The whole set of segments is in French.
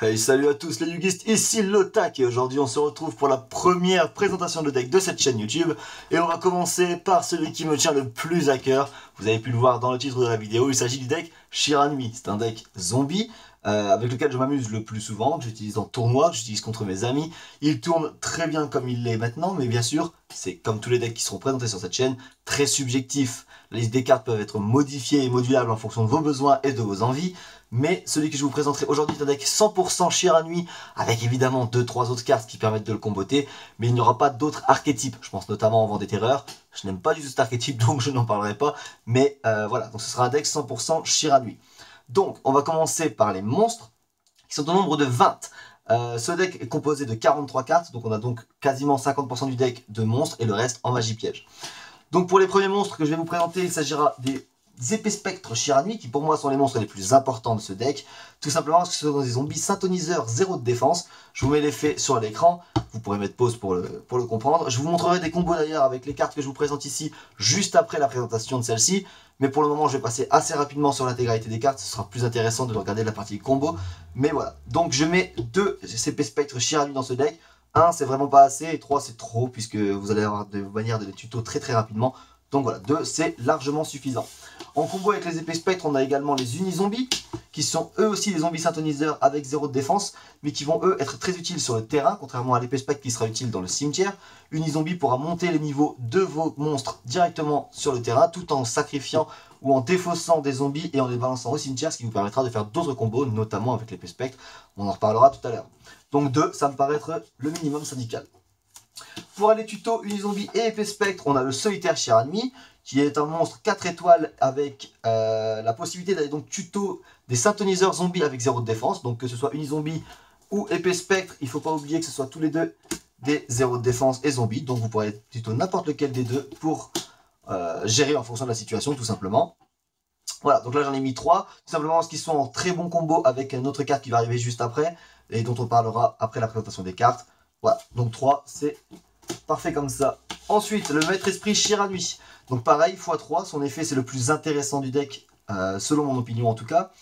Hey, salut à tous les yugistes, ici Lotak et aujourd'hui on se retrouve pour la première présentation de deck de cette chaîne YouTube et on va commencer par celui qui me tient le plus à cœur. Vous avez pu le voir dans le titre de la vidéo, il s'agit du deck Shiranui. C'est un deck zombie avec lequel je m'amuse le plus souvent, que j'utilise en tournoi, que j'utilise contre mes amis. Il tourne très bien comme il l'est maintenant, mais bien sûr, c'est comme tous les decks qui seront présentés sur cette chaîne, très subjectif. Les listes des cartes peuvent être modifiées et modulables en fonction de vos besoins et de vos envies. Mais celui que je vous présenterai aujourd'hui est un deck 100% Shiranui, avec évidemment 2-3 autres cartes qui permettent de le comboter, mais il n'y aura pas d'autres archétypes. Je pense notamment au Vent des Terreurs. Je n'aime pas du tout cet archétype, donc je n'en parlerai pas. Mais voilà, donc ce sera un deck 100% Shiranui. Donc, on va commencer par les monstres, qui sont au nombre de 20. Ce deck est composé de 43 cartes, donc on a donc quasiment 50% du deck de monstres, et le reste en magie piège. Donc pour les premiers monstres que je vais vous présenter, il s'agira des épées spectres Shiranui, qui pour moi sont les monstres les plus importants de ce deck, tout simplement parce que ce sont des zombies synthoniseurs 0 de défense. Je vous mets l'effet sur l'écran, vous pourrez mettre pause pour le comprendre. Je vous montrerai des combos d'ailleurs avec les cartes que je vous présente ici, juste après la présentation de celle-ci, mais pour le moment je vais passer assez rapidement sur l'intégralité des cartes, ce sera plus intéressant de regarder la partie combo, mais voilà. Donc je mets 2 épées spectres Shiranui dans ce deck, 1 c'est vraiment pas assez, et 3 c'est trop, puisque vous allez avoir de manière de les tutos très rapidement. Donc voilà, 2 c'est largement suffisant. En combo avec les épées spectres, on a également les unizombies, qui sont eux aussi des zombies synthoniseurs avec 0 de défense, mais qui vont eux être très utiles sur le terrain, contrairement à l'épée spectre qui sera utile dans le cimetière. Unizombie pourra monter les niveaux de vos monstres directement sur le terrain, tout en sacrifiant ou en défaussant des zombies et en les balançant au cimetière, ce qui vous permettra de faire d'autres combos, notamment avec l'épée spectre. On en reparlera tout à l'heure. Donc 2, ça me paraît être le minimum syndical. Pour aller tuto Unizombie et épée spectre, on a le solitaire Shiranui, qui est un monstre 4 étoiles avec la possibilité d'aller donc tuto des synthoniseurs zombies avec 0 de défense. Donc que ce soit Unizombie ou épée spectre, il ne faut pas oublier que ce soit tous les deux des 0 de défense et zombies. Donc vous pourrez tuto n'importe lequel des deux pour gérer en fonction de la situation tout simplement. Voilà, donc là j'en ai mis 3, tout simplement parce qu'ils sont en très bon combo avec une autre carte qui va arriver juste après, et dont on parlera après la présentation des cartes. Voilà, donc 3, c'est parfait comme ça. Ensuite, le maître esprit Shiranui. Donc pareil, x3, son effet c'est le plus intéressant du deck, selon mon opinion en tout cas.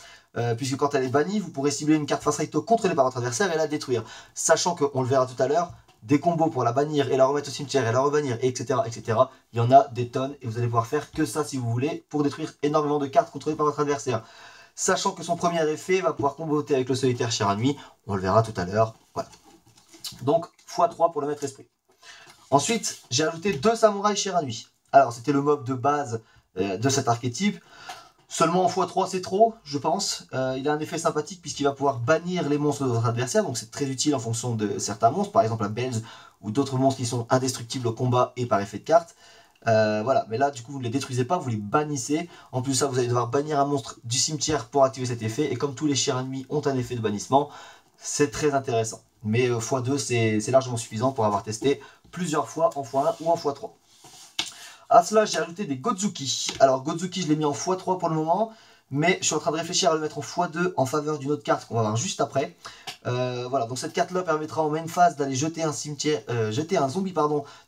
Puisque quand elle est bannie, vous pourrez cibler une carte face recto contrôlée par votre adversaire et la détruire. Sachant qu'on le verra tout à l'heure, des combos pour la bannir et la remettre au cimetière et la rebannir, etc., etc. Il y en a des tonnes et vous allez pouvoir faire que ça si vous voulez pour détruire énormément de cartes contrôlées par votre adversaire. Sachant que son premier effet va pouvoir comboter avec le solitaire Shiranui, on le verra tout à l'heure. Voilà. Donc x3 pour le maître esprit. Ensuite, j'ai ajouté 2 samouraïs Shiranui. Alors, c'était le mob de base de cet archétype. Seulement en x3, c'est trop, je pense. Il a un effet sympathique puisqu'il va pouvoir bannir les monstres de votre adversaire. Donc, c'est très utile en fonction de certains monstres. Par exemple, la Belze ou d'autres monstres qui sont indestructibles au combat et par effet de carte. Voilà, mais là, du coup, vous ne les détruisez pas, vous les bannissez. En plus de ça, vous allez devoir bannir un monstre du cimetière pour activer cet effet. Et comme tous les Shiranui ont un effet de bannissement, c'est très intéressant. Mais x2, c'est largement suffisant pour avoir testé plusieurs fois en x1 ou en x3. À cela, j'ai ajouté des Gozuki. Alors, Gozuki, je l'ai mis en x3 pour le moment, mais je suis en train de réfléchir à le mettre en x2 en faveur d'une autre carte qu'on va voir juste après. Voilà, donc cette carte-là permettra en main phase d'aller jeter un zombie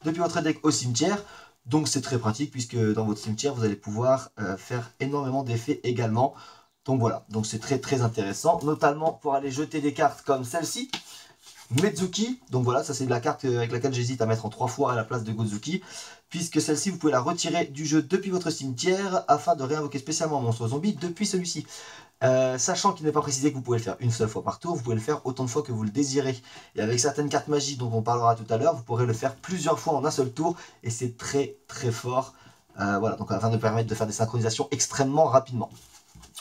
depuis votre deck au cimetière. Donc, c'est très pratique puisque dans votre cimetière, vous allez pouvoir faire énormément d'effets également. Donc voilà, donc c'est très intéressant, notamment pour aller jeter des cartes comme celle-ci. Mezuki, donc voilà, ça c'est la carte avec laquelle j'hésite à mettre en 3 fois à la place de Gozuki, puisque celle-ci vous pouvez la retirer du jeu depuis votre cimetière afin de réinvoquer spécialement un monstre zombie depuis celui-ci. Sachant qu'il n'est pas précisé que vous pouvez le faire une seule fois par tour, vous pouvez le faire autant de fois que vous le désirez. Et avec certaines cartes magie dont on parlera tout à l'heure, vous pourrez le faire plusieurs fois en un seul tour, et c'est très fort. Voilà, donc afin de permettre de faire des synchronisations extrêmement rapidement.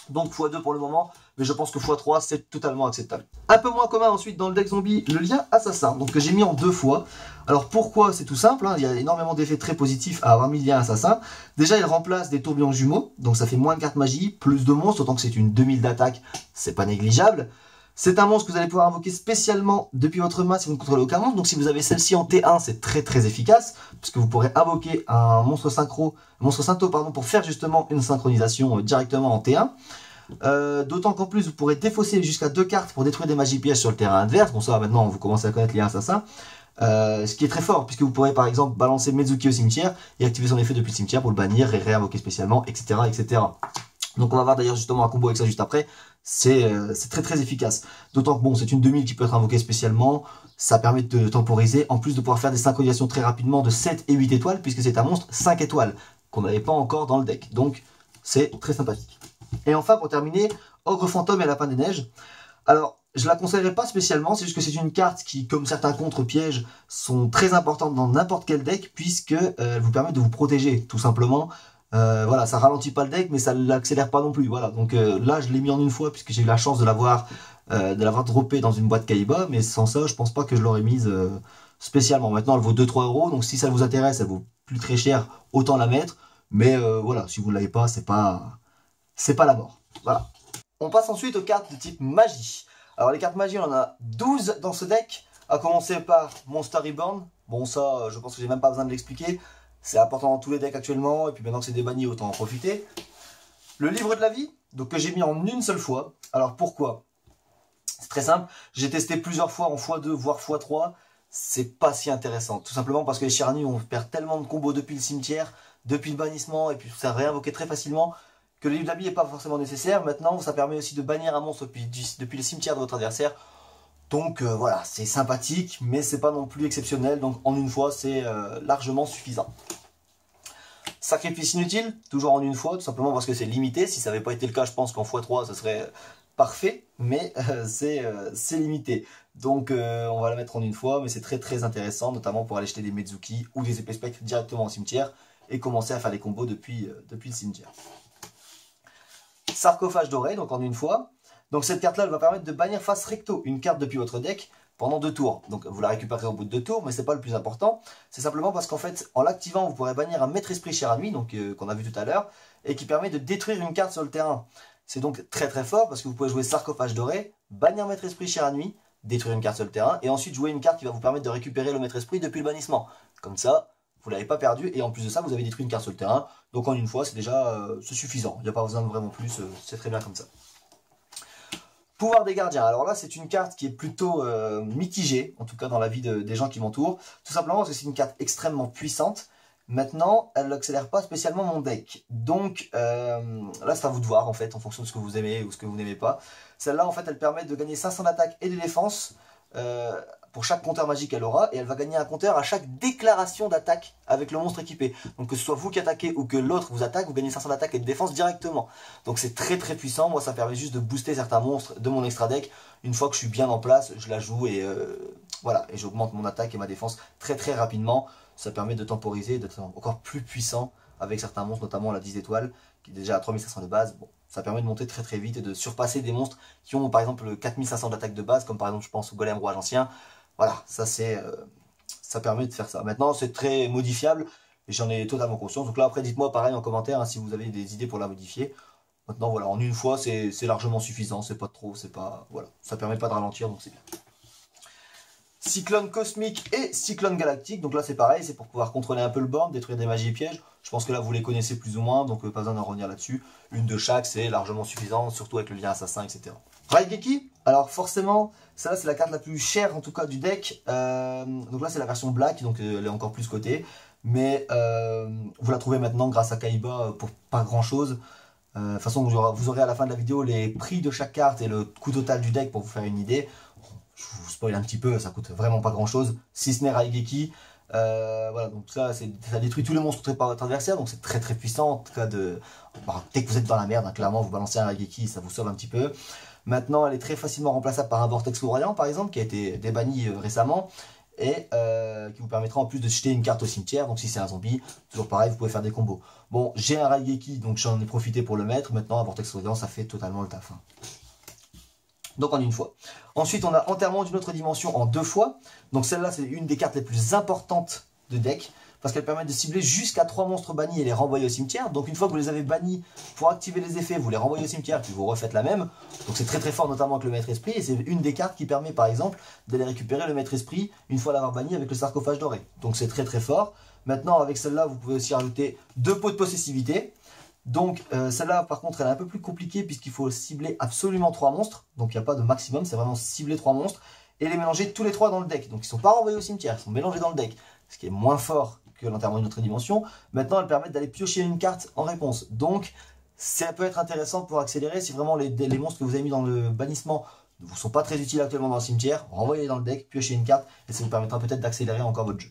Donc x2 pour le moment, mais je pense que x3 c'est totalement acceptable. Un peu moins commun ensuite dans le deck zombie, le lien assassin, donc que j'ai mis en 2 fois. Alors pourquoi? C'est tout simple, hein, il y a énormément d'effets très positifs à avoir mis le lien assassin. Déjà il remplace des tourbillons jumeaux, donc ça fait moins de cartes magie, plus de monstres, autant que c'est une 2000 d'attaque, c'est pas négligeable. C'est un monstre que vous allez pouvoir invoquer spécialement depuis votre main si vous ne contrôlez aucun monstre. Donc si vous avez celle-ci en T1, c'est très efficace, puisque vous pourrez invoquer un monstre syntho pour faire justement une synchronisation directement en T1. D'autant qu'en plus vous pourrez défausser jusqu'à 2 cartes pour détruire des magies pièges sur le terrain adverse. Bon ça maintenant vous commencez à connaître les assassins. Ce qui est très fort puisque vous pourrez par exemple balancer Mezuki au cimetière et activer son effet depuis le cimetière pour le bannir et réinvoquer spécialement, etc. Donc on va voir d'ailleurs justement un combo avec ça juste après. C'est très très efficace. D'autant que bon, c'est une 2000 qui peut être invoquée spécialement. Ça permet de temporiser, en plus de pouvoir faire des synchronisations très rapidement de 7 et 8 étoiles, puisque c'est un monstre 5 étoiles, qu'on n'avait pas encore dans le deck. Donc c'est très sympathique. Et enfin, pour terminer, Ogre Fantôme et Lapin des Neiges. Alors, je la conseillerais pas spécialement, c'est juste que c'est une carte qui, comme certains contre-pièges, sont très importantes dans n'importe quel deck, puisque elle vous permet de vous protéger, tout simplement. Voilà, ça ralentit pas le deck, mais ça l'accélère pas non plus. Voilà, donc là, je l'ai mis en une fois, puisque j'ai eu la chance de l'avoir droppé dans une boîte Kaiba, mais sans ça, je pense pas que je l'aurais mise spécialement. Maintenant, elle vaut 2-3 euros, donc si ça vous intéresse, elle vaut plus très cher, autant la mettre. Mais voilà, si vous ne l'avez pas, c'est pas la mort. Voilà. On passe ensuite aux cartes de type magie. Alors les cartes magie, on en a 12 dans ce deck, à commencer par Monster Reborn. Bon ça, je pense que j'ai même pas besoin de l'expliquer. C'est important dans tous les decks actuellement, et puis maintenant que c'est débanni, autant en profiter. Le livre de la vie, donc que j'ai mis en une seule fois. Alors pourquoi? C'est très simple, j'ai testé plusieurs fois en x2, voire x3. C'est pas si intéressant, tout simplement parce que les Shirani, on perd tellement de combos depuis le cimetière, depuis le bannissement, et puis ça réinvoquer très facilement, que le livre de la vie n'est pas forcément nécessaire. Maintenant, ça permet aussi de bannir un monstre depuis le cimetière de votre adversaire. Donc voilà, c'est sympathique, mais c'est pas non plus exceptionnel. Donc en une fois, c'est largement suffisant. Sacrifice inutile, toujours en une fois, tout simplement parce que c'est limité. Si ça n'avait pas été le cas, je pense qu'en x3, ça serait parfait, mais c'est limité. Donc on va la mettre en une fois, mais c'est très très intéressant, notamment pour aller jeter des Mezuki ou des épées spectres directement au cimetière et commencer à faire les combos depuis le cimetière. Sarcophage doré, donc en une fois. Donc cette carte-là, elle va permettre de bannir face recto une carte depuis votre deck pendant 2 tours. Donc vous la récupérez au bout de 2 tours, mais c'est pas le plus important. C'est simplement parce qu'en fait, en l'activant, vous pourrez bannir un maître esprit cher à nuit, donc qu'on a vu tout à l'heure, et qui permet de détruire une carte sur le terrain. C'est donc très très fort parce que vous pouvez jouer Sarcophage doré, bannir maître esprit cher à nuit, détruire une carte sur le terrain, et ensuite jouer une carte qui va vous permettre de récupérer le maître esprit depuis le bannissement. Comme ça, vous ne l'avez pas perdu, et en plus de ça, vous avez détruit une carte sur le terrain. Donc en une fois, c'est déjà suffisant. Il n'y a pas besoin de vraiment plus, c'est très bien comme ça. Pouvoir des gardiens. Alors là, c'est une carte qui est plutôt mitigée, en tout cas dans la vie des gens qui m'entourent. Tout simplement parce que c'est une carte extrêmement puissante. Maintenant, elle n'accélère pas spécialement mon deck. Donc là, c'est à vous de voir en fait, en fonction de ce que vous aimez ou ce que vous n'aimez pas. Celle-là, en fait, elle permet de gagner 500 d'attaque et de défense pour chaque compteur magique qu'elle aura. Et elle va gagner un compteur à chaque déclaration d'attaque avec le monstre équipé. Donc que ce soit vous qui attaquez ou que l'autre vous attaque, vous gagnez 500 d'attaque et de défense directement. Donc c'est très très puissant. Moi, ça permet juste de booster certains monstres de mon extra deck. Une fois que je suis bien en place, je la joue et voilà. Et j'augmente mon attaque et ma défense très très rapidement. Ça permet de temporiser, d'être encore plus puissant avec certains monstres, notamment la 10 étoiles, qui est déjà à 3500 de base. Bon, ça permet de monter très très vite et de surpasser des monstres qui ont par exemple 4500 d'attaque de base, comme par exemple je pense au Golem Rouage Ancien. Voilà, ça permet de faire ça. Maintenant, c'est très modifiable et j'en ai totalement conscience. Donc là, après, dites-moi pareil en commentaire hein, si vous avez des idées pour la modifier. Maintenant, voilà, en une fois, c'est largement suffisant. C'est pas trop, c'est pas... Voilà, ça permet pas de ralentir, donc c'est bien. Cyclone cosmique et cyclone galactique, donc là c'est pareil, c'est pour pouvoir contrôler un peu le board, détruire des magies et pièges. Je pense que là vous les connaissez plus ou moins, donc pas besoin d'en revenir là-dessus. Une de chaque, c'est largement suffisant, surtout avec le lien assassin, etc. Raigeki, alors forcément, ça c'est la carte la plus chère en tout cas du deck. Donc là c'est la version black, donc elle est encore plus cotée. Mais vous la trouvez maintenant grâce à Kaiba pour pas grand chose. De toute façon vous aurez à la fin de la vidéo les prix de chaque carte et le coût total du deck pour vous faire une idée. Je vous spoil un petit peu, ça coûte vraiment pas grand chose, si ce n'est Raigeki. Voilà, donc ça détruit tous les monstres contre votre adversaire, donc c'est très très puissant. En tout cas, dès que vous êtes dans la merde, hein, clairement, vous balancez un Raigeki, ça vous sauve un petit peu. Maintenant, elle est très facilement remplaçable par un Vortex Foudroyant, par exemple, qui a été débanni récemment, et qui vous permettra en plus de jeter une carte au cimetière. Donc si c'est un zombie, toujours pareil, vous pouvez faire des combos. Bon, j'ai un Raigeki, donc j'en ai profité pour le mettre. Maintenant, un Vortex Foudroyant, ça fait totalement le taf. Hein. Donc en une fois. Ensuite, on a Enterrement d'une autre dimension en 2 fois. Donc celle-là, c'est une des cartes les plus importantes de deck. Parce qu'elle permet de cibler jusqu'à 3 monstres bannis et les renvoyer au cimetière. Donc une fois que vous les avez bannis, pour activer les effets, vous les renvoyez au cimetière, puis vous refaites la même. Donc c'est très très fort, notamment avec le Maître Esprit. Et c'est une des cartes qui permet, par exemple, d'aller récupérer le Maître Esprit une fois l'avoir banni avec le Sarcophage doré. Donc c'est très très fort. Maintenant, avec celle-là, vous pouvez aussi rajouter 2 pots de possessivité. Donc celle-là par contre elle est un peu plus compliquée puisqu'il faut cibler absolument 3 monstres. Donc il n'y a pas de maximum, c'est vraiment cibler 3 monstres et les mélanger tous les 3 dans le deck. Donc ils ne sont pas renvoyés au cimetière, ils sont mélangés dans le deck. Ce qui est moins fort que l'enterrement d'une autre dimension. Maintenant elles permettent d'aller piocher une carte en réponse. Donc Ça peut être intéressant pour accélérer si vraiment les monstres que vous avez mis dans le bannissement ne vous sont pas très utiles actuellement dans le cimetière. Renvoyez-les dans le deck, piochez une carte et ça vous permettra peut-être d'accélérer encore votre jeu.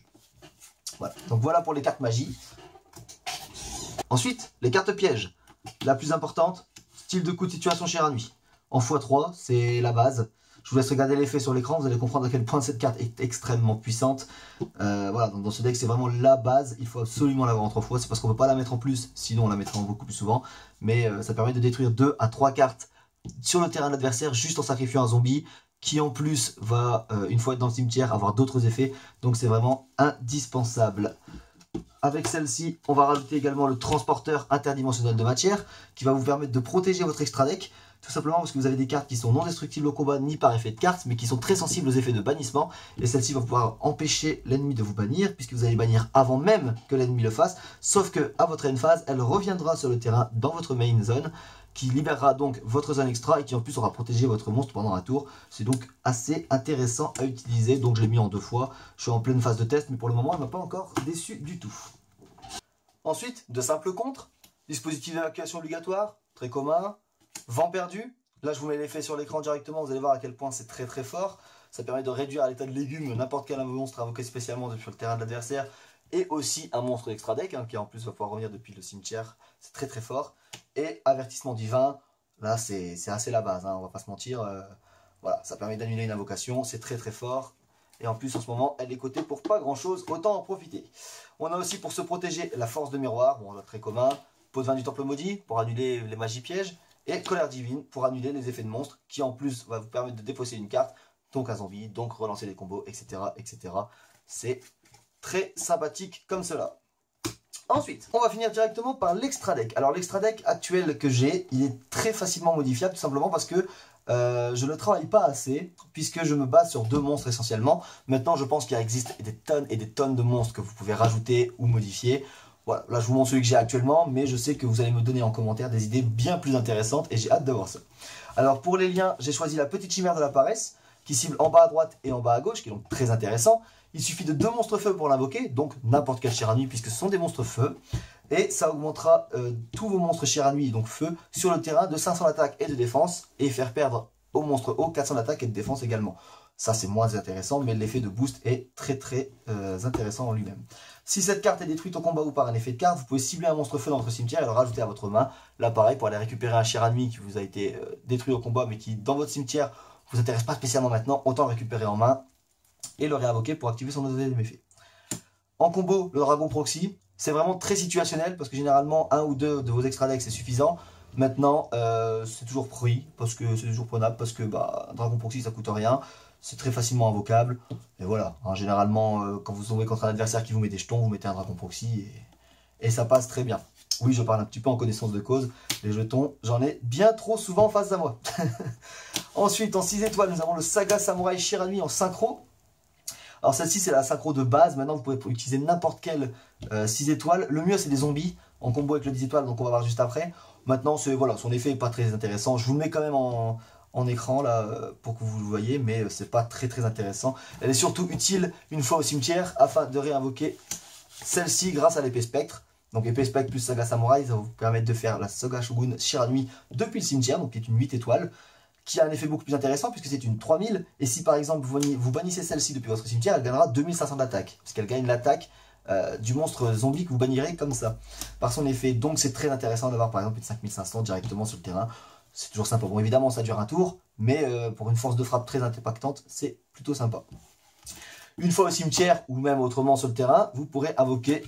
Voilà. Donc voilà pour les cartes magie. Ensuite, les cartes pièges. La plus importante, style de coup de situation Shiranui. En x3, c'est la base. Je vous laisse regarder l'effet sur l'écran, vous allez comprendre à quel point cette carte est extrêmement puissante. Voilà, donc dans ce deck, c'est vraiment la base. Il faut absolument l'avoir en 3 fois. C'est parce qu'on ne peut pas la mettre en plus, sinon on la mettrait en beaucoup plus souvent. Mais ça permet de détruire 2 à 3 cartes sur le terrain de l'adversaire juste en sacrifiant un zombie qui en plus va, une fois dans le cimetière, avoir d'autres effets. Donc c'est vraiment indispensable. Avec celle-ci, on va rajouter également le transporteur interdimensionnel de matière qui va vous permettre de protéger votre extra deck. Tout simplement parce que vous avez des cartes qui sont non destructibles au combat ni par effet de carte, mais qui sont très sensibles aux effets de bannissement. Et celle-ci va pouvoir empêcher l'ennemi de vous bannir, puisque vous allez bannir avant même que l'ennemi le fasse. Sauf que à votre end phase, elle reviendra sur le terrain dans votre main zone, qui libérera donc votre zone extra et qui en plus aura protégé votre monstre pendant un tour. C'est donc assez intéressant à utiliser. Donc je l'ai mis en 2 fois. Je suis en pleine phase de test, mais pour le moment, elle ne m'a pas encore déçu du tout. Ensuite, de simples contres. Dispositif d'évacuation obligatoire, très commun. Vent perdu, là je vous mets l'effet sur l'écran directement, vous allez voir à quel point c'est très très fort. Ça permet de réduire à l'état de légumes n'importe quel monstre invoqué spécialement sur le terrain de l'adversaire. Et aussi un monstre d'extra deck, qui en plus va pouvoir revenir depuis le cimetière, c'est très très fort. Et avertissement divin, là c'est assez la base, on va pas se mentir. Voilà, ça permet d'annuler une invocation, c'est très très fort. Et en plus en ce moment elle est cotée pour pas grand chose, autant en profiter. On a aussi pour se protéger la force de miroir, bon très commun. Pot de vin du temple maudit pour annuler les magies pièges. Et colère divine pour annuler les effets de monstres qui en plus va vous permettre de défausser une carte, donc un zombie, donc relancer les combos, etc. etc. C'est très sympathique comme cela. Ensuite, on va finir directement par l'extra deck. Alors l'extra deck actuel que j'ai, il est très facilement modifiable tout simplement parce que je ne travaille pas assez puisque je me base sur 2 monstres essentiellement. Maintenant je pense qu'il existe des tonnes et des tonnes de monstres que vous pouvez rajouter ou modifier. Voilà, là je vous montre celui que j'ai actuellement, mais je sais que vous allez me donner en commentaire des idées bien plus intéressantes et j'ai hâte de voir ça. Alors pour les liens, j'ai choisi la petite chimère de la paresse, qui cible en bas à droite et en bas à gauche, qui est donc très intéressant. Il suffit de 2 monstres feu pour l'invoquer, donc n'importe quel Shiranui puisque ce sont des monstres feu. Et ça augmentera tous vos monstres Shiranui, donc feu, sur le terrain de 500 d'attaque et de défense, et faire perdre aux monstres hauts 400 d'attaque et de défense également. Ça c'est moins intéressant, mais l'effet de boost est très très intéressant en lui-même. Si cette carte est détruite au combat ou par un effet de carte, vous pouvez cibler un monstre feu dans votre cimetière et le rajouter à votre main. Là pareil, pour aller récupérer un Shiranui qui vous a été détruit au combat, mais qui dans votre cimetière vous intéresse pas spécialement maintenant, autant le récupérer en main et le réinvoquer pour activer son deuxième effet. En combo, le dragon proxy, c'est vraiment très situationnel parce que généralement 1 ou 2 de vos extra decks c'est suffisant. Maintenant, c'est toujours pris, parce que c'est toujours prenable, parce que dragon proxy ça coûte rien. C'est très facilement invocable. Et voilà, généralement, quand vous tombez contre un adversaire qui vous met des jetons, vous mettez un dragon proxy et ça passe très bien. Oui, je parle un petit peu en connaissance de cause. Les jetons, j'en ai bien trop souvent face à moi. Ensuite, en 6 étoiles, nous avons le Saga Samurai Shiranui en synchro. Alors celle-ci, c'est la synchro de base. Maintenant, vous pouvez utiliser n'importe quelle 6 étoiles. Le mieux, c'est des zombies en combo avec le 10 étoiles, donc on va voir juste après. Maintenant, voilà, son effet n'est pas très intéressant. Je vous le mets quand même en écran là pour que vous le voyez, mais c'est pas très très intéressant. Elle est surtout utile une fois au cimetière afin de réinvoquer celle-ci grâce à l'épée spectre. Donc épée spectre plus Saga Samurai, ça va vous permettre de faire la Saga Shogun Shiranui depuis le cimetière, donc qui est une 8 étoiles, qui a un effet beaucoup plus intéressant puisque c'est une 3000, et si par exemple vous bannissez celle-ci depuis votre cimetière, elle gagnera 2500 d'attaque, puisqu'elle gagne l'attaque du monstre zombie que vous bannirez comme ça, par son effet. Donc c'est très intéressant d'avoir par exemple une 5500 directement sur le terrain. C'est toujours sympa. Bon, évidemment, ça dure un tour, mais pour une force de frappe très impactante, c'est plutôt sympa. Une fois au cimetière, ou même autrement sur le terrain, vous pourrez invoquer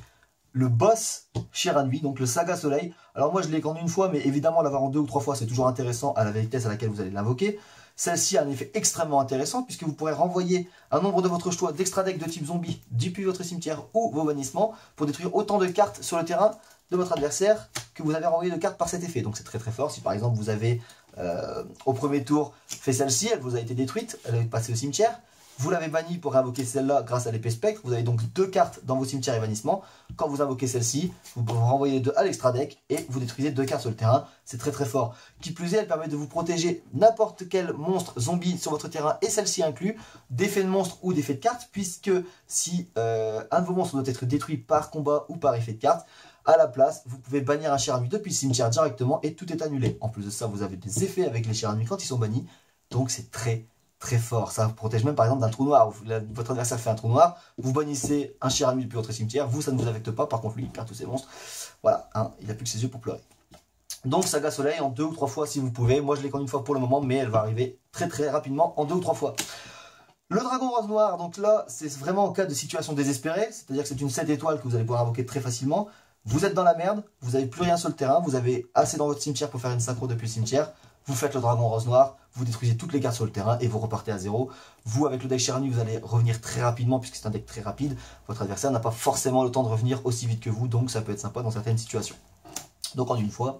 le boss Shiranui, donc le Saga Soleil. Alors moi, je l'ai qu'en une fois, mais évidemment, l'avoir en 2 ou 3 fois, c'est toujours intéressant à la vitesse à laquelle vous allez l'invoquer. Celle-ci a un effet extrêmement intéressant, puisque vous pourrez renvoyer un nombre de votre choix d'extra deck de type zombie depuis votre cimetière ou vos bannissements, pour détruire autant de cartes sur le terrain de votre adversaire que vous avez renvoyé de cartes par cet effet. Donc c'est très très fort. Si par exemple vous avez au premier tour fait celle-ci, elle vous a été détruite, elle est passée au cimetière, vous l'avez bannie pour invoquer celle-là grâce à l'épée spectre, vous avez donc 2 cartes dans vos cimetières et bannissements. Quand vous invoquez celle-ci, vous pouvez renvoyer les 2 à l'extra deck et vous détruisez 2 cartes sur le terrain. C'est très très fort. Qui plus est, elle permet de vous protéger n'importe quel monstre zombie sur votre terrain, et celle-ci inclus, d'effets de monstre ou d'effets de cartes, puisque si un de vos monstres doit être détruit par combat ou par effet de carte, à la place, vous pouvez bannir un Shiranui depuis le cimetière directement et tout est annulé. En plus de ça, vous avez des effets avec les Shiranui quand ils sont bannis. Donc c'est très très fort. Ça vous protège même par exemple d'un trou noir. Votre adversaire fait un trou noir, vous bannissez un Shiranui depuis votre cimetière, vous ça ne vous affecte pas, par contre lui il perd tous ses monstres. Voilà, hein, il n'a plus que ses yeux pour pleurer. Donc Saga Soleil en 2 ou 3 fois si vous pouvez. Moi je l'ai qu'en une fois pour le moment, mais elle va arriver très très rapidement en 2 ou 3 fois. Le dragon rose noir, donc là c'est vraiment en cas de situation désespérée, c'est-à-dire que c'est une 7 étoiles que vous allez pouvoir invoquer très facilement. Vous êtes dans la merde, vous n'avez plus rien sur le terrain, vous avez assez dans votre cimetière pour faire une synchro depuis le cimetière. Vous faites le dragon rose noir, vous détruisez toutes les cartes sur le terrain et vous repartez à 0. Vous, avec le deck Shiranui, vous allez revenir très rapidement puisque c'est un deck très rapide. Votre adversaire n'a pas forcément le temps de revenir aussi vite que vous, donc ça peut être sympa dans certaines situations. Donc en une fois.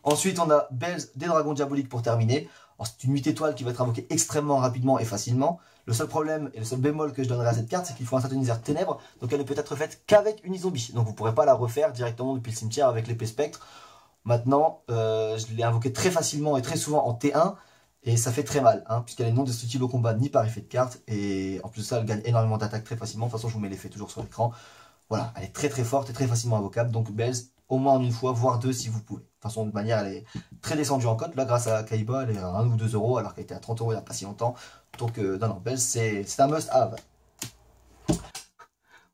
Ensuite, on a Bells des dragons diaboliques pour terminer. C'est une 8 étoiles qui va être invoquée extrêmement rapidement et facilement. Le seul problème et le seul bémol que je donnerai à cette carte, c'est qu'il faut un synthétiseur ténèbres, donc elle ne peut être faite qu'avec Unizombie. Donc vous ne pourrez pas la refaire directement depuis le cimetière avec l'épée spectre. Maintenant, je l'ai invoquée très facilement et très souvent en T1, et ça fait très mal, hein, puisqu'elle est non destructible au combat ni par effet de carte, et en plus de ça, elle gagne énormément d'attaques très facilement. De toute façon, je vous mets l'effet toujours sur l'écran. Voilà, elle est très très forte et très facilement invocable, donc Bells, au moins en une fois, voire deux si vous pouvez. De toute façon, de manière, elle est très descendue en cote. Là, grâce à Kaiba, elle est à 1 ou 2 euros, alors qu'elle était à 30 euros il n'y a pas si longtemps. Donc, non, Bells, c'est un must-have.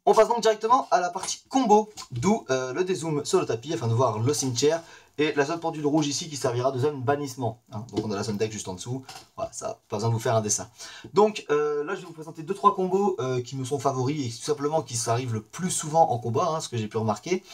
On passe donc directement à la partie combo, d'où le dézoom sur le tapis afin de voir le cimetière et la zone pendule rouge ici qui servira de zone bannissement. Hein. Donc on a la zone deck juste en dessous, voilà, ça, pas besoin de vous faire un dessin. Donc là je vais vous présenter 2-3 combos qui me sont favoris et tout simplement qui s'arrivent le plus souvent en combat, hein, ce que j'ai pu remarquer.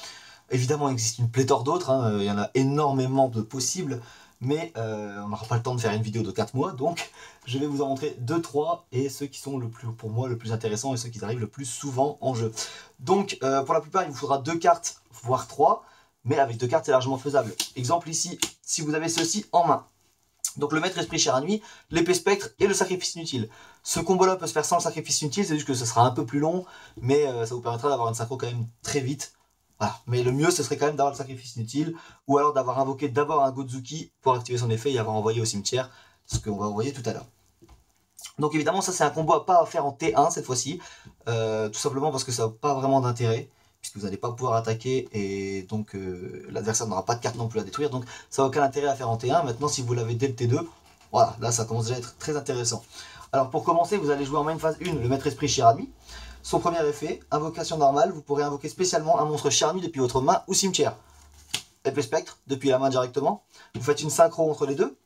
Évidemment il existe une pléthore d'autres, hein, il y en a énormément de possibles, mais on n'aura pas le temps de faire une vidéo de 4 mois, donc je vais vous en montrer 2-3 et ceux qui sont pour moi le plus intéressants et ceux qui arrivent le plus souvent en jeu. Donc pour la plupart il vous faudra 2 cartes, voire 3, mais avec 2 cartes c'est largement faisable. Exemple ici, si vous avez ceci en main, donc le maître esprit Shiranui, l'épée spectre et le sacrifice inutile. Ce combo là peut se faire sans le sacrifice inutile, c'est juste que ce sera un peu plus long, mais ça vous permettra d'avoir une synchro quand même très vite. Voilà. Mais le mieux ce serait quand même d'avoir le sacrifice inutile, ou alors d'avoir invoqué d'abord un Gozuki pour activer son effet et avoir envoyé au cimetière, ce qu'on va envoyer tout à l'heure. Donc évidemment ça c'est un combo à pas faire en T1 cette fois-ci, tout simplement parce que ça n'a pas vraiment d'intérêt, puisque vous n'allez pas pouvoir attaquer et donc l'adversaire n'aura pas de carte non plus à détruire, donc ça n'a aucun intérêt à faire en T1. Maintenant si vous l'avez dès le T2, voilà, là ça commence déjà à être très intéressant. Alors pour commencer vous allez jouer en main phase 1 le maître esprit Shiranui. Son premier effet, invocation normale, vous pourrez invoquer spécialement un monstre Shiranui depuis votre main ou cimetière. Épée spectre, depuis la main directement. Vous faites une synchro entre les deux.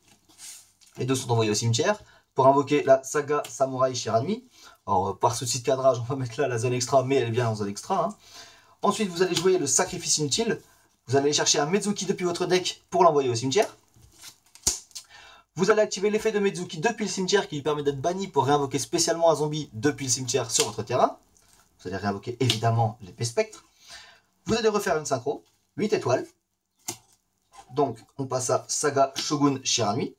Les deux sont envoyés au cimetière. Pour invoquer la Saga Samurai Shiranui. Alors par souci de cadrage, on va mettre là la zone extra, mais elle est bien en zone extra. Hein. Ensuite, vous allez jouer le sacrifice inutile. Vous allez chercher un Mezuki depuis votre deck pour l'envoyer au cimetière. Vous allez activer l'effet de Mezuki depuis le cimetière qui lui permet d'être banni pour réinvoquer spécialement un zombie depuis le cimetière sur votre terrain. Vous allez réinvoquer évidemment l'épée spectre. Vous allez refaire une synchro, 8 étoiles. Donc on passe à Saga Shogun Shiranui,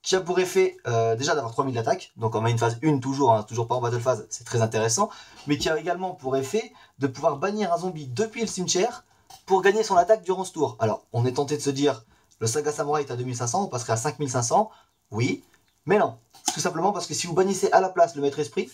qui a pour effet déjà d'avoir 3000 d'attaque, donc en main phase 1 toujours, hein, toujours pas en battle phase, c'est très intéressant, mais qui a également pour effet de pouvoir bannir un zombie depuis le cimetière pour gagner son attaque durant ce tour. Alors on est tenté de se dire, le Saga Samurai est à 2500, on passerait à 5500, oui, mais non, tout simplement parce que si vous bannissez à la place le maître esprit,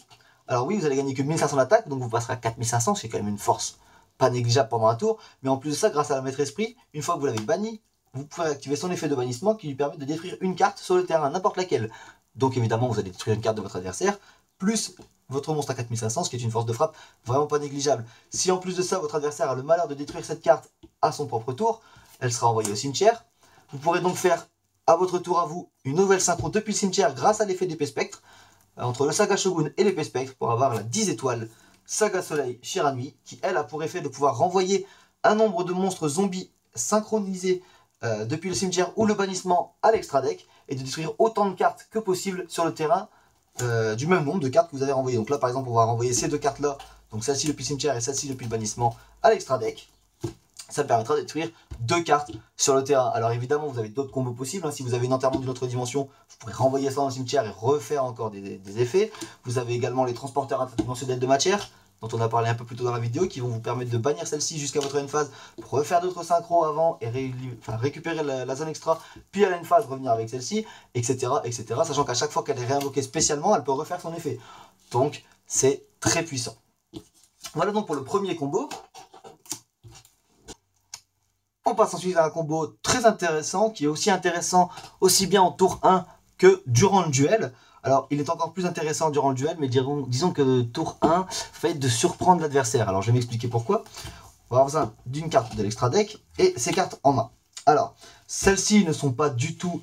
alors oui, vous allez gagner que 1500 d'attaque, donc vous passerez à 4500, c'est quand même une force pas négligeable pendant un tour. Mais en plus de ça, grâce à la maître esprit, une fois que vous l'avez banni, vous pouvez activer son effet de bannissement qui lui permet de détruire une carte sur le terrain, n'importe laquelle. Donc évidemment, vous allez détruire une carte de votre adversaire, plus votre monstre à 4500, ce qui est une force de frappe vraiment pas négligeable. Si en plus de ça, votre adversaire a le malheur de détruire cette carte à son propre tour, elle sera envoyée au cimetière. Vous pourrez donc faire à votre tour à vous une nouvelle synchro depuis le cimetière grâce à l'effet d'épée spectre. Entre le Saga Shogun et l'épée spectre pour avoir la 10 étoiles Saga Soleil Shiranui qui elle a pour effet de pouvoir renvoyer un nombre de monstres zombies synchronisés depuis le cimetière ou le bannissement à l'extra deck et de détruire autant de cartes que possible sur le terrain du même nombre de cartes que vous avez renvoyées. Donc là par exemple on va renvoyer ces deux cartes là, donc celle-ci depuis le cimetière et celle-ci depuis le bannissement à l'extra deck. Ça me permettra de détruire 2 cartes sur le terrain. Alors évidemment, vous avez d'autres combos possibles. Hein. Si vous avez une enterrement d'une autre dimension, vous pourrez renvoyer ça dans le cimetière et refaire encore des effets. Vous avez également les transporteurs interdimensionnels de matière, dont on a parlé un peu plus tôt dans la vidéo, qui vont vous permettre de bannir celle-ci jusqu'à votre end phase, pour refaire d'autres synchros avant et récupérer la zone extra, puis à la end phase revenir avec celle-ci, etc., etc. Sachant qu'à chaque fois qu'elle est réinvoquée spécialement, elle peut refaire son effet. Donc c'est très puissant. Voilà donc pour le premier combo. On passe ensuite à un combo très intéressant, qui est aussi intéressant aussi bien en tour 1 que durant le duel. Alors, il est encore plus intéressant durant le duel, mais disons que le tour 1 fait de surprendre l'adversaire. Alors, je vais m'expliquer pourquoi. On va avoir besoin d'une carte de l'extra deck et ces cartes en main. Alors, celles-ci ne sont pas du tout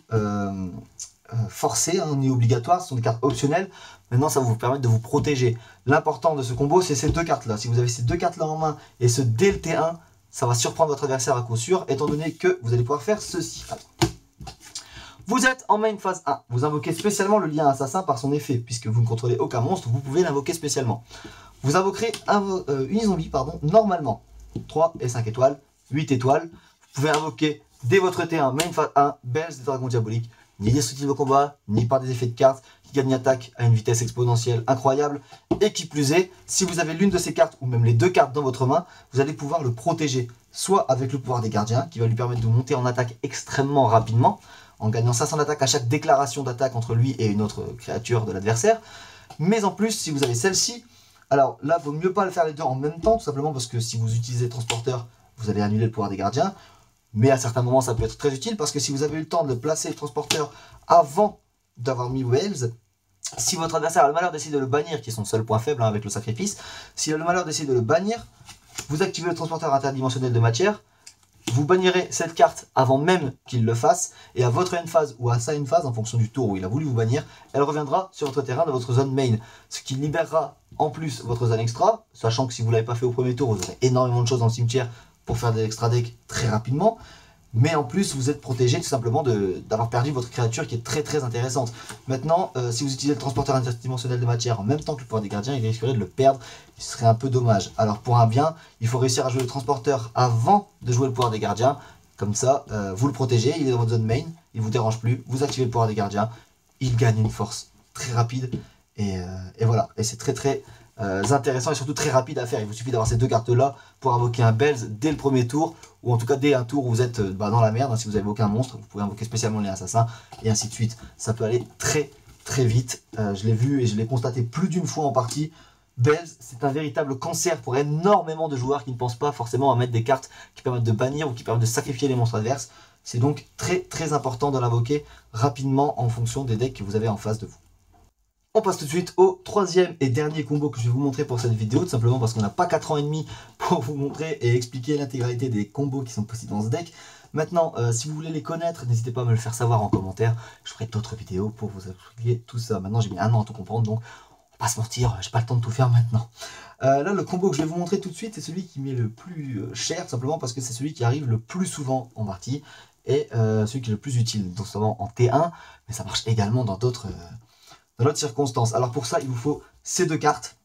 forcées, hein, ni obligatoires, ce sont des cartes optionnelles. Maintenant, ça va vous permettre de vous protéger. L'important de ce combo, c'est ces deux cartes-là. Si vous avez ces deux cartes-là en main et ce dès le T1, ça va surprendre votre adversaire à coup sûr, étant donné que vous allez pouvoir faire ceci. Alors, vous êtes en main phase 1. Vous invoquez spécialement le lien assassin par son effet, puisque vous ne contrôlez aucun monstre, vous pouvez l'invoquer spécialement. Vous invoquerez une zombie, normalement. 3 et 5 étoiles, 8 étoiles. Vous pouvez invoquer dès votre T1, main phase 1, Bells des Dragons Diaboliques, ni destructible au combat, ni par des effets de cartes, qui gagne attaque à une vitesse exponentielle incroyable, et qui plus est, si vous avez l'une de ces cartes, ou même les deux cartes dans votre main, vous allez pouvoir le protéger, soit avec le pouvoir des gardiens, qui va lui permettre de monter en attaque extrêmement rapidement, en gagnant 500 d'attaque à chaque déclaration d'attaque entre lui et une autre créature de l'adversaire, mais en plus, si vous avez celle-ci, alors là, il vaut mieux pas le faire les deux en même temps, tout simplement parce que si vous utilisez transporteur, vous allez annuler le pouvoir des gardiens. Mais à certains moments, ça peut être très utile parce que si vous avez eu le temps de placer le transporteur avant d'avoir mis Wells, si votre adversaire a le malheur d'essayer de le bannir, qui est son seul point faible hein, avec le sacrifice, s'il a le malheur d'essayer de le bannir, vous activez le transporteur interdimensionnel de matière, vous bannirez cette carte avant même qu'il le fasse, et à votre end phase ou à sa end phase, en fonction du tour où il a voulu vous bannir, elle reviendra sur votre terrain de votre zone main, ce qui libérera en plus votre zone extra, sachant que si vous ne l'avez pas fait au premier tour, vous aurez énormément de choses dans le cimetière pour faire des extra decks très rapidement, mais en plus vous êtes protégé tout simplement d'avoir perdu votre créature qui est très intéressante. Maintenant, si vous utilisez le transporteur interdimensionnel de matière en même temps que le pouvoir des gardiens, il risquerait de le perdre, ce serait un peu dommage. Alors pour un bien, il faut réussir à jouer le transporteur avant de jouer le pouvoir des gardiens, comme ça vous le protégez, il est dans votre zone main, il ne vous dérange plus, vous activez le pouvoir des gardiens, il gagne une force très rapide, et voilà, et c'est très intéressant et surtout très rapide à faire. Il vous suffit d'avoir ces deux cartes là pour invoquer un Bells dès le premier tour, ou en tout cas dès un tour où vous êtes dans la merde. Si vous avez aucun monstre, vous pouvez invoquer spécialement les assassins et ainsi de suite. Ça peut aller très vite. Je l'ai vu et je l'ai constaté plus d'une fois en partie. Bells, c'est un véritable cancer pour énormément de joueurs qui ne pensent pas forcément à mettre des cartes qui permettent de bannir ou qui permettent de sacrifier les monstres adverses. C'est donc très important de l'invoquer rapidement en fonction des decks que vous avez en face de vous. On passe tout de suite au troisième et dernier combo que je vais vous montrer pour cette vidéo, tout simplement parce qu'on n'a pas 4 ans et demi pour vous montrer et expliquer l'intégralité des combos qui sont possibles dans ce deck. Maintenant, si vous voulez les connaître, n'hésitez pas à me le faire savoir en commentaire. Je ferai d'autres vidéos pour vous expliquer tout ça. Maintenant, j'ai mis un an à tout comprendre, donc on va pas se mentir, j'ai pas le temps de tout faire maintenant. Là, le combo que je vais vous montrer tout de suite, c'est celui qui m'est le plus cher, tout simplement parce que c'est celui qui arrive le plus souvent en partie et celui qui est le plus utile, donc souvent en T1, mais ça marche également dans d'autres circonstances. Alors pour ça, il vous faut ces deux cartes,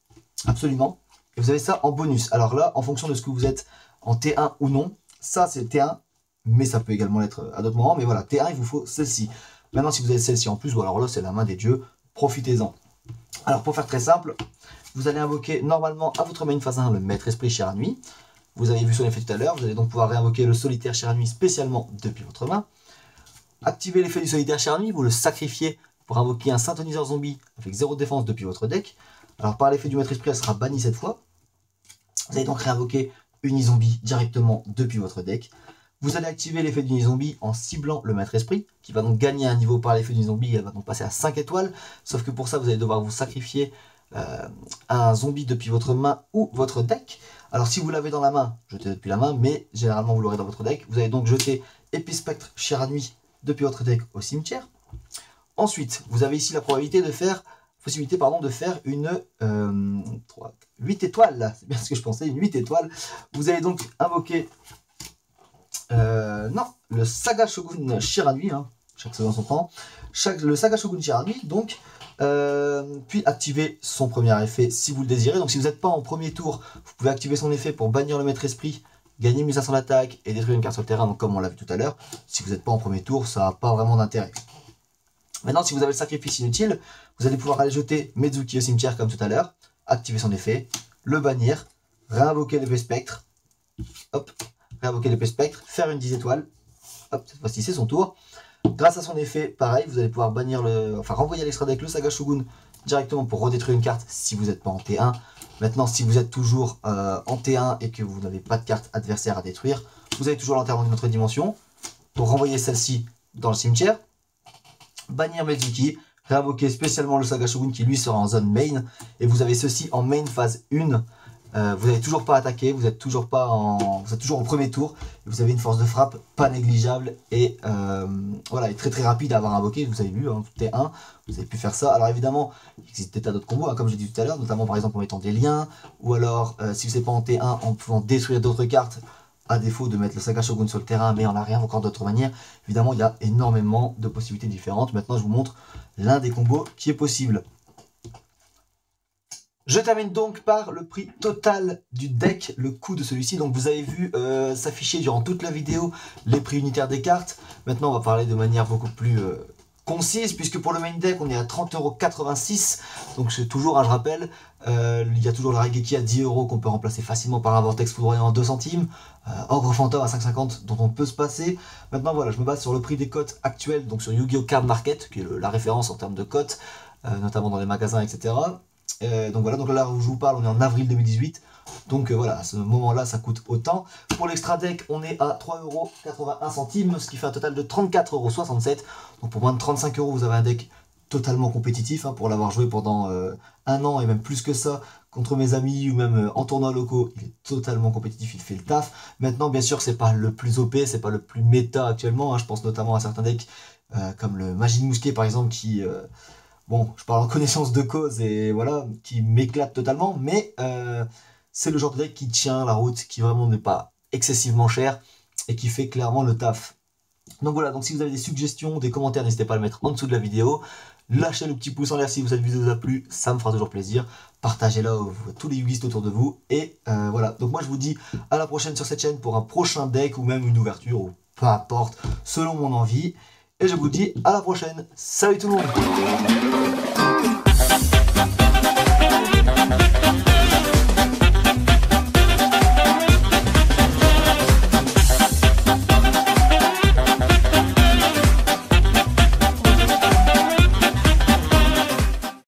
absolument, et vous avez ça en bonus. Alors là, en fonction de ce que vous êtes en T1 ou non, ça c'est T1, mais ça peut également l'être à d'autres moments, mais voilà, T1, il vous faut celle-ci. Maintenant, si vous avez celle-ci en plus, ou alors là, c'est la main des dieux, profitez-en. Alors pour faire très simple, vous allez invoquer normalement à votre main phase 1 le maître esprit Chiranui. Vous avez vu son effet tout à l'heure, vous allez donc pouvoir réinvoquer le solitaire Chiranui spécialement depuis votre main. Activez l'effet du solitaire Chiranui, vous le sacrifiez pour invoquer un synthoniseur zombie avec 0 défense depuis votre deck. Alors par l'effet du maître esprit, elle sera bannie cette fois. Vous allez donc réinvoquer une zombie directement depuis votre deck. Vous allez activer l'effet du zombie en ciblant le maître esprit, qui va donc gagner un niveau par l'effet du zombie, elle va donc passer à 5 étoiles. Sauf que pour ça, vous allez devoir vous sacrifier un zombie depuis votre main ou votre deck. Alors si vous l'avez dans la main, jetez-le depuis la main, mais généralement vous l'aurez dans votre deck. Vous allez donc jeter Épispectre Chiranui depuis votre deck au cimetière. Ensuite, vous avez ici la possibilité de faire une 8 étoiles, c'est bien ce que je pensais, une 8 étoiles. Vous allez donc invoquer le Saga Shogun Chiranui, hein, chaque chose en son temps, le Saga Shogun Chiranui, donc, puis activer son premier effet si vous le désirez. Donc si vous n'êtes pas en premier tour, vous pouvez activer son effet pour bannir le maître esprit, gagner 1500 d'attaque et détruire une carte sur le terrain, donc comme on l'a vu tout à l'heure. Si vous n'êtes pas en premier tour, ça n'a pas vraiment d'intérêt. Maintenant, si vous avez le sacrifice inutile, vous allez pouvoir aller jeter Mezuki au cimetière comme tout à l'heure, activer son effet, le bannir, réinvoquer l'épée spectre, hop, réinvoquer l'épée spectre, faire une 10 étoiles, hop, cette fois-ci c'est son tour. Grâce à son effet, pareil, vous allez pouvoir renvoyer à l'extra deck le Saga Shogun directement pour redétruire une carte si vous n'êtes pas en T1. Maintenant, si vous êtes toujours en T1 et que vous n'avez pas de carte adversaire à détruire, vous avez toujours l'enterrement d'une autre dimension. Donc renvoyer celle-ci dans le cimetière. Bannir Mezuki, réinvoquer spécialement le Saga Shogun qui lui sera en zone main. Et vous avez ceci en main phase 1. Vous n'avez toujours pas attaqué, vous êtes toujours au premier tour. Et vous avez une force de frappe pas négligeable et voilà, et très très rapide à avoir invoqué. Vous avez vu, hein, T1, vous avez pu faire ça. Alors évidemment, il existe des tas d'autres combos, hein, comme j'ai dit tout à l'heure, notamment par exemple en mettant des liens, ou alors si vous n'êtes pas en T1, en pouvant détruire d'autres cartes, à défaut de mettre le Saga Shogun sur le terrain, mais en arrière encore d'autres manières. Évidemment, il y a énormément de possibilités différentes. Maintenant, je vous montre l'un des combos qui est possible. Je termine donc par le prix total du deck, le coût de celui-ci. Donc vous avez vu s'afficher durant toute la vidéo les prix unitaires des cartes. Maintenant, on va parler de manière beaucoup plus concise, puisque pour le main deck, on est à 30,86 €. Donc c'est toujours, hein, je rappelle, il y a toujours le Raigeki à 10 € qu'on peut remplacer facilement par un Vortex foudroyant en 2 centimes. Ogre Fantôme à 5,50 dont on peut se passer. Maintenant voilà, je me base sur le prix des cotes actuelles, donc sur Yu-Gi-Oh! Card Market, qui est la référence en termes de cotes, notamment dans les magasins, etc. Donc voilà, donc là où je vous parle, on est en avril 2018. Donc voilà, à ce moment-là, ça coûte autant. Pour l'extra deck, on est à 3,81 €, ce qui fait un total de 34,67 €. Donc pour moins de 35 €, vous avez un deck totalement compétitif, hein, pour l'avoir joué pendant un an et même plus que ça contre mes amis ou même en tournois locaux. Il est totalement compétitif, il fait le taf. Maintenant, bien sûr, c'est pas le plus OP, c'est pas le plus méta actuellement, hein. Je pense notamment à certains decks comme le Magie de Mousquet par exemple qui... bon, je parle en connaissance de cause et voilà, qui m'éclate totalement, mais c'est le genre de deck qui tient la route, qui vraiment n'est pas excessivement cher et qui fait clairement le taf. Donc voilà, donc si vous avez des suggestions, des commentaires, n'hésitez pas à le mettre en dessous de la vidéo. Lâchez le petit pouce en l'air si cette vidéo vous a plu, ça me fera toujours plaisir. Partagez-la à tous les yugistes autour de vous. Et voilà, donc moi je vous dis à la prochaine sur cette chaîne pour un prochain deck ou même une ouverture, ou peu importe, selon mon envie. Et je vous dis à la prochaine. Salut tout le monde!